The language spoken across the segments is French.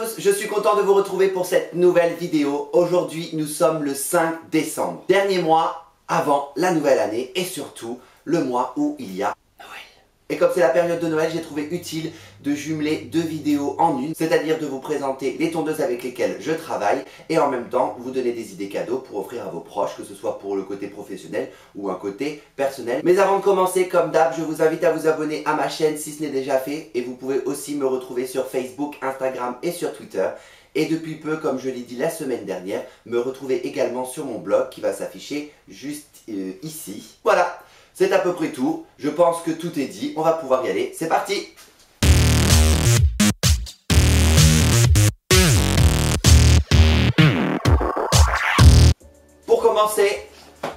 tous, je suis content de vous retrouver pour cette nouvelle vidéo. Aujourd'hui, nous sommes le 5 décembre. Dernier mois avant la nouvelle année et surtout le mois où il y a Noël. Et comme c'est la période de Noël, j'ai trouvé utile de jumeler deux vidéos en une, c'est-à-dire de vous présenter les tondeuses avec lesquelles je travaille et en même temps vous donner des idées cadeaux pour offrir à vos proches, que ce soit pour le côté professionnel ou un côté personnel. Mais avant de commencer, comme d'hab, je vous invite à vous abonner à ma chaîne si ce n'est déjà fait et vous pouvez aussi me retrouver sur Facebook, Instagram et sur Twitter. Et depuis peu, comme je l'ai dit la semaine dernière, me retrouver également sur mon blog qui va s'afficher juste ici. Voilà, c'est à peu près tout. Je pense que tout est dit, on va pouvoir y aller. C'est parti! Pour commencer,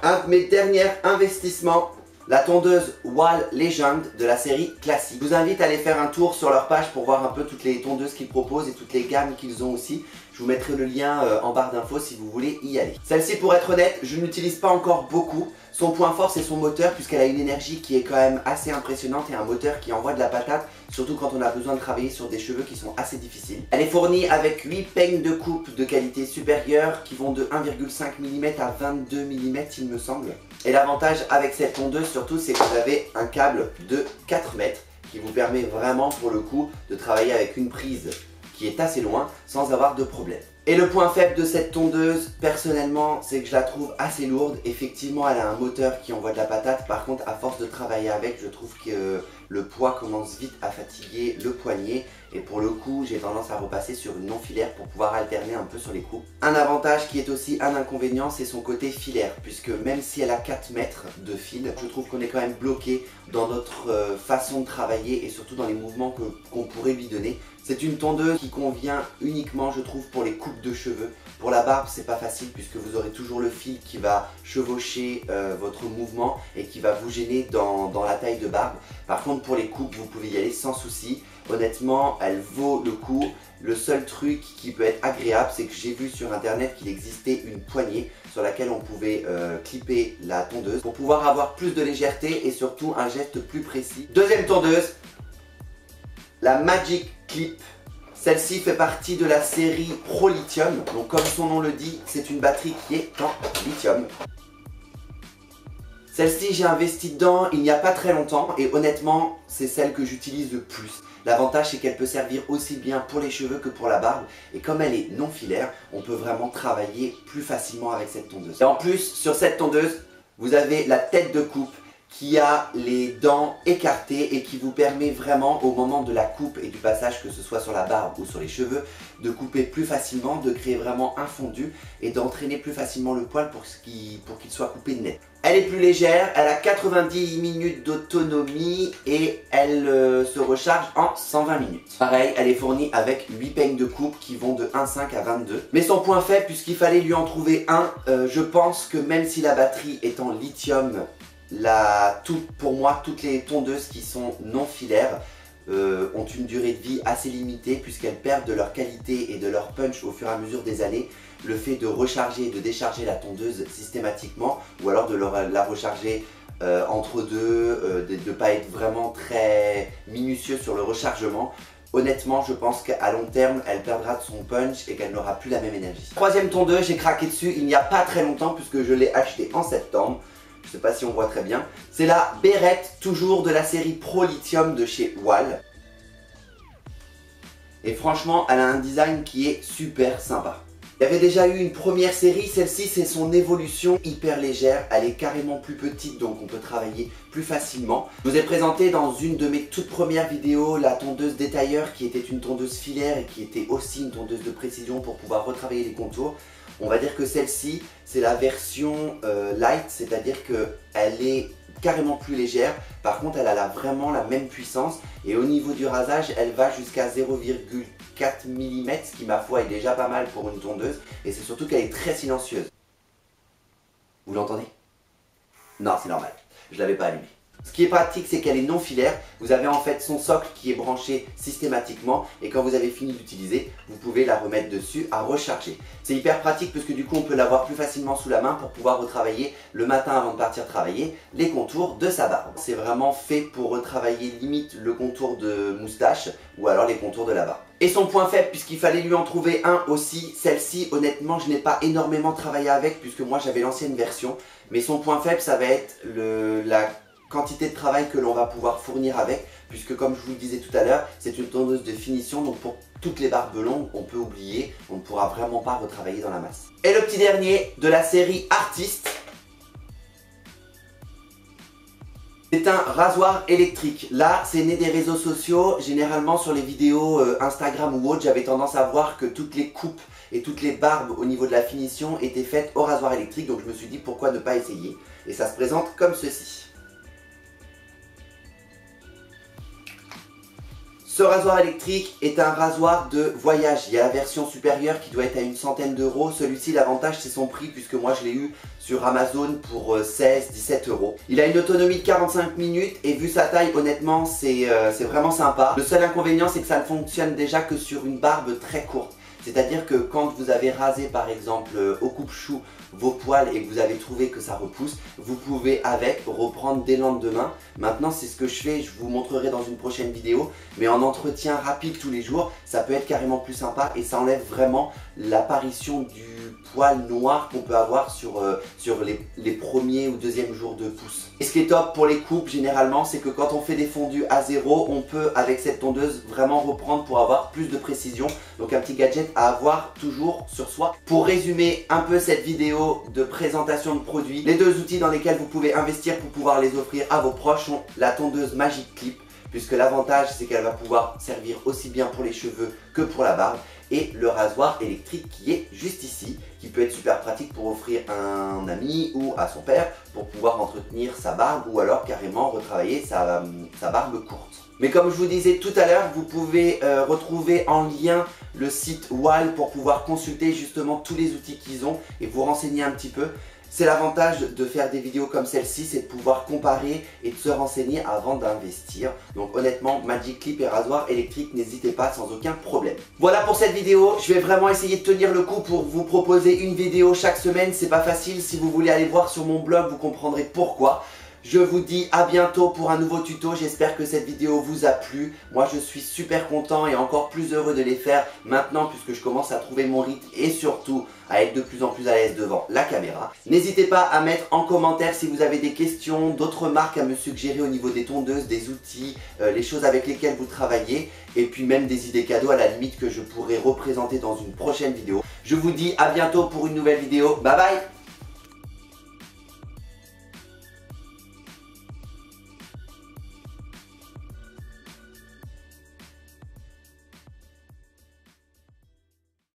un de mes derniers investissements, la tondeuse Wahl Legend de la série classique. Je vous invite à aller faire un tour sur leur page pour voir un peu toutes les tondeuses qu'ils proposent et toutes les gammes qu'ils ont aussi. Je vous mettrai le lien en barre d'infos si vous voulez y aller. Celle-ci, pour être honnête, je n'utilise pas encore beaucoup. Son point fort, c'est son moteur, puisqu'elle a une énergie qui est quand même assez impressionnante et un moteur qui envoie de la patate, surtout quand on a besoin de travailler sur des cheveux qui sont assez difficiles. Elle est fournie avec 8 peignes de coupe de qualité supérieure qui vont de 1,5 mm à 22 mm il me semble. Et l'avantage avec cette tondeuse surtout, c'est que vous avez un câble de 4 mètres qui vous permet vraiment pour le coup de travailler avec une prise qui est assez loin sans avoir de problème. Et le point faible de cette tondeuse, personnellement, c'est que je la trouve assez lourde. Effectivement, elle a un moteur qui envoie de la patate. Par contre, à force de travailler avec, je trouve que le poids commence vite à fatiguer le poignet. Et pour le coup, j'ai tendance à repasser sur une non filaire pour pouvoir alterner un peu sur les coupes. Un avantage qui est aussi un inconvénient, c'est son côté filaire. Puisque même si elle a 4 mètres de fil, je trouve qu'on est quand même bloqué dans notre façon de travailler et surtout dans les mouvements qu'on pourrait lui donner. C'est une tondeuse qui convient uniquement, je trouve, pour les coupes de cheveux. Pour la barbe, c'est pas facile puisque vous aurez toujours le fil qui va chevaucher votre mouvement et qui va vous gêner dans la taille de barbe. Par contre, pour les coupes, vous pouvez y aller sans souci. Honnêtement, elle vaut le coup. Le seul truc qui peut être agréable, c'est que j'ai vu sur internet qu'il existait une poignée sur laquelle on pouvait clipper la tondeuse pour pouvoir avoir plus de légèreté et surtout un geste plus précis. Deuxième tondeuse, la Magic Clip. Celle-ci fait partie de la série Pro Lithium. Donc comme son nom le dit, c'est une batterie qui est en lithium. Celle-ci, j'ai investi dedans il n'y a pas très longtemps et honnêtement, c'est celle que j'utilise le plus. L'avantage, c'est qu'elle peut servir aussi bien pour les cheveux que pour la barbe. Et comme elle est non filaire, on peut vraiment travailler plus facilement avec cette tondeuse. Et en plus, sur cette tondeuse, vous avez la tête de coupe qui a les dents écartées et qui vous permet vraiment au moment de la coupe et du passage, que ce soit sur la barbe ou sur les cheveux, de couper plus facilement, de créer vraiment un fondu et d'entraîner plus facilement le poil pour qu'il soit coupé net. Elle est plus légère, elle a 90 minutes d'autonomie et elle se recharge en 120 minutes. Pareil, elle est fournie avec 8 peignes de coupe qui vont de 1,5 à 22. Mais son point faible, puisqu'il fallait lui en trouver un, je pense que même si la batterie est en lithium, pour moi, toutes les tondeuses qui sont non filaires ont une durée de vie assez limitée puisqu'elles perdent de leur qualité et de leur punch au fur et à mesure des années. Le fait de recharger et de décharger la tondeuse systématiquement ou alors de la recharger entre deux, de ne pas être vraiment très minutieux sur le rechargement. Honnêtement, je pense qu'à long terme, elle perdra de son punch et qu'elle n'aura plus la même énergie. Troisième tondeuse, j'ai craqué dessus il n'y a pas très longtemps puisque je l'ai acheté en septembre. Je ne sais pas si on voit très bien. C'est la Berette, toujours de la série Pro Lithium de chez Wahl. Et franchement, elle a un design qui est super sympa. Il y avait déjà eu une première série, celle-ci c'est son évolution hyper légère, elle est carrément plus petite donc on peut travailler plus facilement. Je vous ai présenté dans une de mes toutes premières vidéos la tondeuse détailleur qui était une tondeuse filaire et qui était aussi une tondeuse de précision pour pouvoir retravailler les contours. On va dire que celle-ci c'est la version light, c'est-à-dire qu'elle est carrément plus légère. Par contre elle a vraiment la même puissance et au niveau du rasage elle va jusqu'à 0,4 mm, ce qui ma foi est déjà pas mal pour une tondeuse et c'est surtout qu'elle est très silencieuse. Vous l'entendez? Non, c'est normal, je l'avais pas allumé. Ce qui est pratique, c'est qu'elle est non filaire. Vous avez en fait son socle qui est branché systématiquement et quand vous avez fini d'utiliser, vous pouvez la remettre dessus à recharger. C'est hyper pratique parce que du coup on peut l'avoir plus facilement sous la main pour pouvoir retravailler le matin avant de partir travailler les contours de sa barbe. C'est vraiment fait pour retravailler limite le contour de moustache ou alors les contours de la barbe. Et son point faible, puisqu'il fallait lui en trouver un aussi, celle-ci honnêtement je n'ai pas énormément travaillé avec puisque moi j'avais l'ancienne version, mais son point faible ça va être la quantité de travail que l'on va pouvoir fournir avec, puisque comme je vous le disais tout à l'heure, c'est une tondeuse de finition, donc pour toutes les barbes longues, on peut oublier, on ne pourra vraiment pas retravailler dans la masse. Et le petit dernier de la série Artiste, c'est un rasoir électrique. Là, c'est né des réseaux sociaux. Généralement, sur les vidéos Instagram ou autres, j'avais tendance à voir que toutes les coupes et toutes les barbes au niveau de la finition étaient faites au rasoir électrique. Donc je me suis dit pourquoi ne pas essayer. Et ça se présente comme ceci. Ce rasoir électrique est un rasoir de voyage. Il y a la version supérieure qui doit être à une centaine d'euros. Celui-ci, l'avantage, c'est son prix puisque moi je l'ai eu sur Amazon pour 16-17 euros. Il a une autonomie de 45 minutes et vu sa taille, honnêtement, c'est vraiment sympa. Le seul inconvénient, c'est que ça ne fonctionne déjà que sur une barbe très courte. C'est-à-dire que quand vous avez rasé par exemple au coupe-chou vos poils et que vous avez trouvé que ça repousse, vous pouvez avec reprendre dès le lendemain. Maintenant c'est ce que je fais, je vous montrerai dans une prochaine vidéo, mais en entretien rapide tous les jours, ça peut être carrément plus sympa et ça enlève vraiment l'apparition du poil noir qu'on peut avoir sur les premiers ou deuxièmes jours de pousse. Et ce qui est top pour les coupes généralement, c'est que quand on fait des fondus à zéro, on peut avec cette tondeuse vraiment reprendre pour avoir plus de précision. Donc un petit gadget à avoir toujours sur soi. Pour résumer un peu cette vidéo de présentation de produits, les deux outils dans lesquels vous pouvez investir pour pouvoir les offrir à vos proches sont la tondeuse Magic Clip, puisque l'avantage c'est qu'elle va pouvoir servir aussi bien pour les cheveux que pour la barbe, et le rasoir électrique qui est juste ici, qui peut être super pratique pour offrir à un ami ou à son père pour pouvoir entretenir sa barbe ou alors carrément retravailler sa barbe courte. Mais comme je vous disais tout à l'heure, vous pouvez retrouver en lien le site Wahl pour pouvoir consulter justement tous les outils qu'ils ont et vous renseigner un petit peu. C'est l'avantage de faire des vidéos comme celle-ci, c'est de pouvoir comparer et de se renseigner avant d'investir. Donc honnêtement, Magic Clip et rasoir électrique, n'hésitez pas sans aucun problème. Voilà pour cette vidéo, je vais vraiment essayer de tenir le coup pour vous proposer une vidéo chaque semaine. C'est pas facile, si vous voulez aller voir sur mon blog, vous comprendrez pourquoi. Je vous dis à bientôt pour un nouveau tuto, j'espère que cette vidéo vous a plu. Moi je suis super content et encore plus heureux de les faire maintenant puisque je commence à trouver mon rythme et surtout à être de plus en plus à l'aise devant la caméra. N'hésitez pas à mettre en commentaire si vous avez des questions, d'autres marques à me suggérer au niveau des tondeuses, des outils, les choses avec lesquelles vous travaillez et puis même des idées cadeaux à la limite que je pourrais représenter dans une prochaine vidéo. Je vous dis à bientôt pour une nouvelle vidéo, bye bye.